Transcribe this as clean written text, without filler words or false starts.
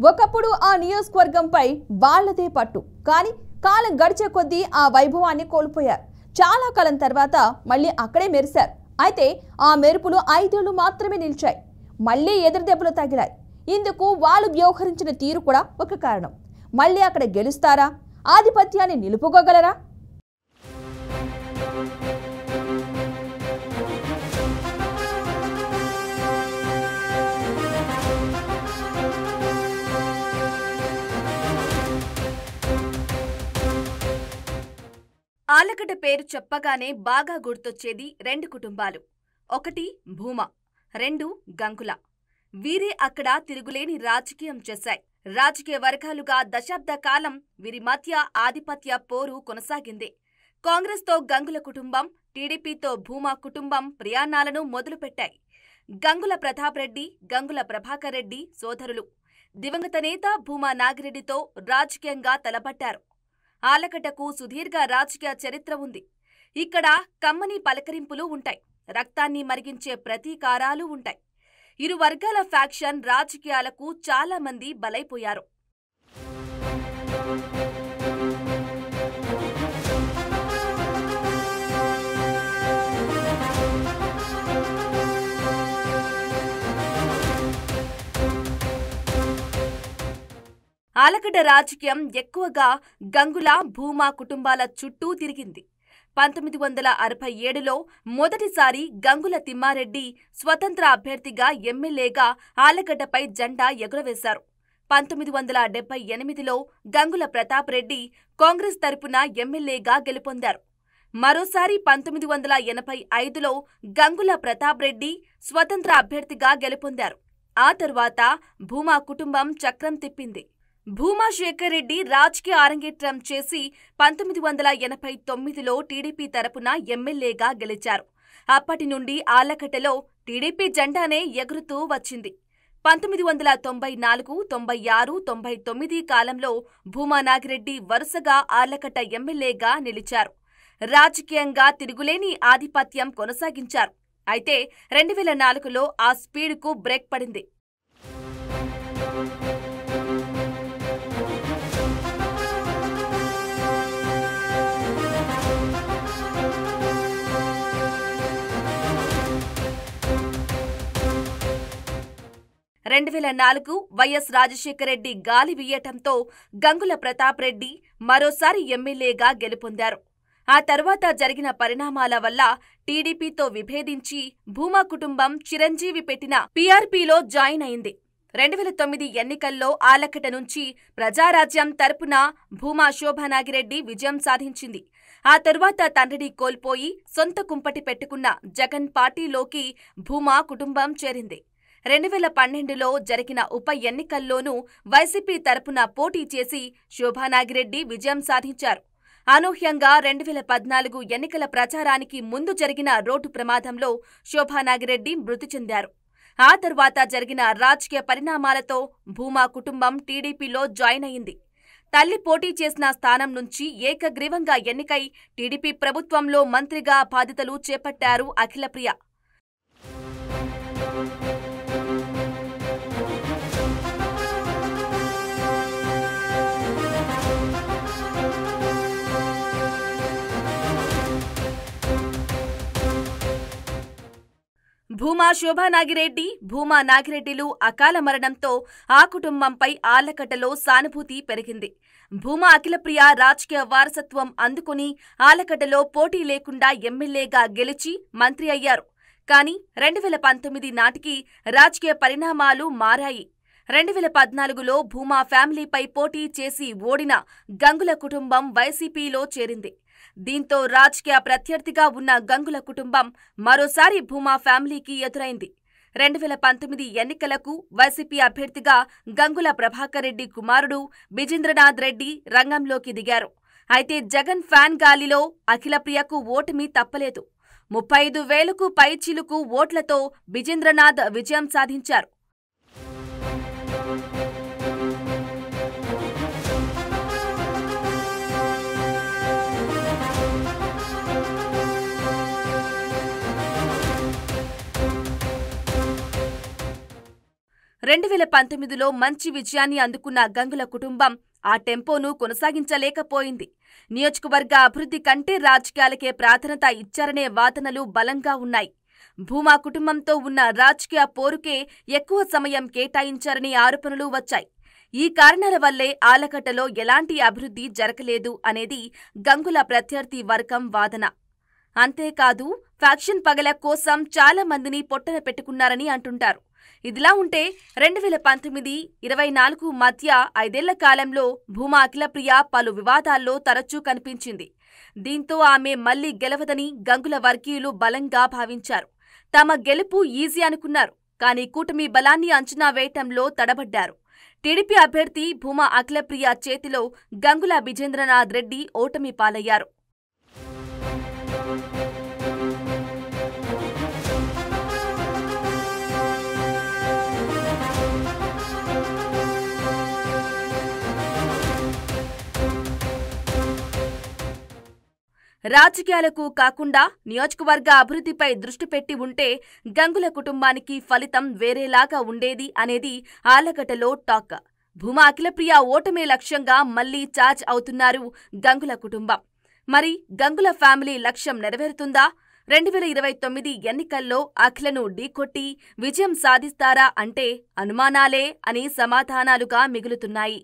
ఒకప్పుడు ఆ నియోజకవర్గంపై వాళ్ళదే పట్టు. కానీ కాలం గడిచే కొద్దీ ఆ వైభవాన్ని కోల్పోయారు. చాలా కాలం తర్వాత మళ్ళీ అక్కడే మెరిశారు. అయితే ఆ మెరుపులు 5 ఏళ్లు మాత్రమే నిలిచాయి. మళ్ళీ ఎదురుదెబ్బలు తగిలాయి. ఇందుకు వాళ్ళు వ్యవహరించిన తీరు కూడా ఒక కారణం. మళ్ళీ అక్కడ గెలుస్తారా? ఆధిపత్యాన్ని నిలుపుకోగలరా? ఆలగడ్డ పేరు చెప్పగానే బాగా గుర్తొచ్చేది 2 కుటుంబాలు. ఒకటి భూమా, 2 గంగుల. వీరే అక్కడ తిరుగులేని రాజకీయం చేశాయి. రాజకీయ వర్గాలుగా దశాబ్ద కాలం వీరి మధ్య ఆధిపత్య పోరు కొనసాగింది. కాంగ్రెస్తో గంగుల కుటుంబం, టీడీపీతో భూమా కుటుంబం ప్రయాణాలను మొదలుపెట్టాయి. గంగుల ప్రతాప్ రెడ్డి, గంగుల ప్రభాకర్ రెడ్డి సోదరులు. దివంగత నేత భూమా నాగిరెడ్డితో రాజకీయంగా తలపట్టారు. ఆలగడ్డకు సుదీర్ఘ రాజకీయ చరిత్ర ఉంది. ఇక్కడ కమ్మని పలకరింపులు ఉంటాయి. రక్తాన్ని మరిగించే ప్రతీకారాలు ఉంటాయి. ఇరు వర్గాల ఫ్యాక్షన్ రాజకీయాలకు చాలా మంది బలైపోయారు. ఆలగడ్డ రాజకీయం ఎక్కువగా గంగుల, భూమా కుటుంబాల చుట్టూ తిరిగింది. 1967లో మొదటిసారి గంగుల తిమ్మారెడ్డి స్వతంత్ర అభ్యర్థిగా ఎమ్మెల్యేగా ఆలగడ్డపై జెండా ఎగురవేశారు. 1978లో గంగుల ప్రతాప్ రెడ్డి కాంగ్రెస్ తరపున ఎమ్మెల్యేగా గెలుపొందారు. మరోసారి 1985లో గంగుల ప్రతాప్ రెడ్డి స్వతంత్ర అభ్యర్థిగా గెలుపొందారు. ఆ తర్వాత భూమా కుటుంబం చక్రం తిప్పింది. భూమా శేఖర్ రెడ్డి రాజకీయ అరంగేట్రం చేసి 1989లో టీడీపీ తరపున ఎమ్మెల్యేగా గెలిచారు. అప్పటి నుండి ఆలగడ్డలో టీడీపీ జెండానే ఎగురుతూ వచ్చింది. 1994, 96, 99 కాలంలో భూమా నాగిరెడ్డి వరుసగా ఆలగడ్డ ఎమ్మెల్యేగా నిలిచారు. రాజకీయంగా తిరుగులేని ఆధిపత్యం కొనసాగించారు. అయితే 2004లో ఆ స్పీడ్కు బ్రేక్ పడింది. వైఎస్ రాజశేఖర రెడ్డి గాలి వీయటంతో గంగుల ప్రతాప్ రెడ్డి మరోసారి ఎమ్మెల్యేగా గెలుపొందారు. ఆ తర్వాత జరిగిన పరిణామాల వల్ల టీడీపీతో విభేదించి భూమా కుటుంబం చిరంజీవి పెట్టిన పీఆర్పీలో జాయిన్ అయింది. 2009 ఎన్నికల్లో ఆలగడ్డ నుంచి ప్రజారాజ్యం తరపున భూమా శోభానాగిరెడ్డి విజయం సాధించింది. ఆ తరువాత తండ్రిని కోల్పోయి సొంత కుంపటి పెట్టుకున్న జగన్ పార్టీలోకి భూమా కుటుంబం చేరింది. 2012లో జరిగిన ఉప ఎన్నికల్లోనూ వైసీపీ తరపున పోటీ చేసి శోభానాగిరెడ్డి విజయం సాధించారు. అనూహ్యంగా 2014 ఎన్నికల ప్రచారానికి ముందు జరిగిన రోడ్డు ప్రమాదంలో శోభానాగిరెడ్డి మృతి చెందారు. ఆ తర్వాత జరిగిన రాజకీయ పరిణామాలతో భూమా కుటుంబం టీడీపీలో జాయిన్ అయింది. తల్లి పోటీ చేసిన స్థానం నుంచి ఏకగ్రీవంగా ఎన్నికై టీడీపీ ప్రభుత్వంలో మంత్రిగా బాధ్యతలు చేపట్టారు అఖిలప్రియ. భూమా శోభానాగిరెడ్డి, భూమా నాగిరెడ్డిలు అకాల మరణంతో ఆ కుటుంబంపై ఆలగడ్డలో సానుభూతి పెరిగింది. భూమా అఖిలప్రియ రాజకీయ వారసత్వం అందుకుని ఆలగడ్డలో పోటీ లేకుండా ఎమ్మెల్యేగా గెలిచి మంత్రి అయ్యారు. కానీ 2019 నాటికి రాజకీయ పరిణామాలు మారాయి. 2014లో భూమా ఫ్యామిలీపై పోటీ చేసి ఓడిన గంగుల కుటుంబం వైసీపీలో చేరింది. దీంతో రాజకీయ ప్రత్యర్థిగా ఉన్న గంగుల కుటుంబం మరోసారి భూమా ఫ్యామిలీకి ఎదురైంది. 2019 ఎన్నికలకు వైసీపీ అభ్యర్థిగా గంగుల ప్రభాకర్ రెడ్డి కుమారుడు బిజేంద్రనాథ్ రెడ్డి రంగంలోకి దిగారు. అయితే జగన్ ఫ్యాన్ గాలిలో అఖిలప్రియకు ఓటమి తప్పలేదు. 35,000కు పైచిలుకు ఓట్లతో బిజేంద్రనాథ్ విజయం సాధించారు. 2019లో మంచి విజయాన్ని అందుకున్న గంగుల కుటుంబం ఆ టెంపోను కొనసాగించలేకపోయింది. నియోజకవర్గ అభివృద్ధి కంటే రాజకీయాలకే ప్రాధాన్యత ఇచ్చారనే వాదనలు బలంగా ఉన్నాయి. భూమా కుటుంబంతో ఉన్న రాజకీయ పోరుకే ఎక్కువ సమయం కేటాయించారనే ఆరోపణలు వచ్చాయి. ఈ కారణాల వల్లే ఆలగడ్డలో ఎలాంటి అభివృద్ధి జరగలేదు అనేది గంగుల ప్రత్యర్థి వర్గం వాదన. అంతేకాదు ఫ్యాక్షన్ పగల కోసం చాలా మందిని పొట్టన పెట్టుకున్నారని అంటుంటారు. ఇదిలా ఉంటే 2019-24 మధ్య 5 ఏళ్ల కాలంలో భూమా అఖిలప్రియ పలు వివాదాల్లో తరచూ కనిపించింది. దీంతో ఆమె మళ్లీ గెలవదని గంగుల వర్గీయులు బలంగా భావించారు. తమ గెలుపు ఈజీ అనుకున్నారు. కానీ కూటమి బలాన్ని అంచనా వేయటంలో తడబడ్డారు. టీడీపీ అభ్యర్థి భూమా అఖిలప్రియ చేతిలో గంగుల విజేంద్రనాథ్ రెడ్డి ఓటమి పాలయ్యారు. రాజకీయాలకు కాకుండా నియోజకవర్గ అభివృద్ధిపై దృష్టి పెట్టి ఉంటే గంగుల కుటుంబానికి ఫలితం వేరేలాగా ఉండేది అనేది ఆలగడ్డలో టాక్. భూమా అఖిలప్రియ ఓటమే లక్ష్యంగా మళ్లీ ఛార్జ్ అవుతున్నారు గంగుల కుటుంబం. మరి గంగుల ఫ్యామిలీ లక్ష్యం నెరవేరుతుందా? 2029 ఎన్నికల్లో అఖిలను ఢీకొట్టి విజయం సాధిస్తారా అంటే అనుమానాలే అని సమాధానాలుగా మిగులుతున్నాయి.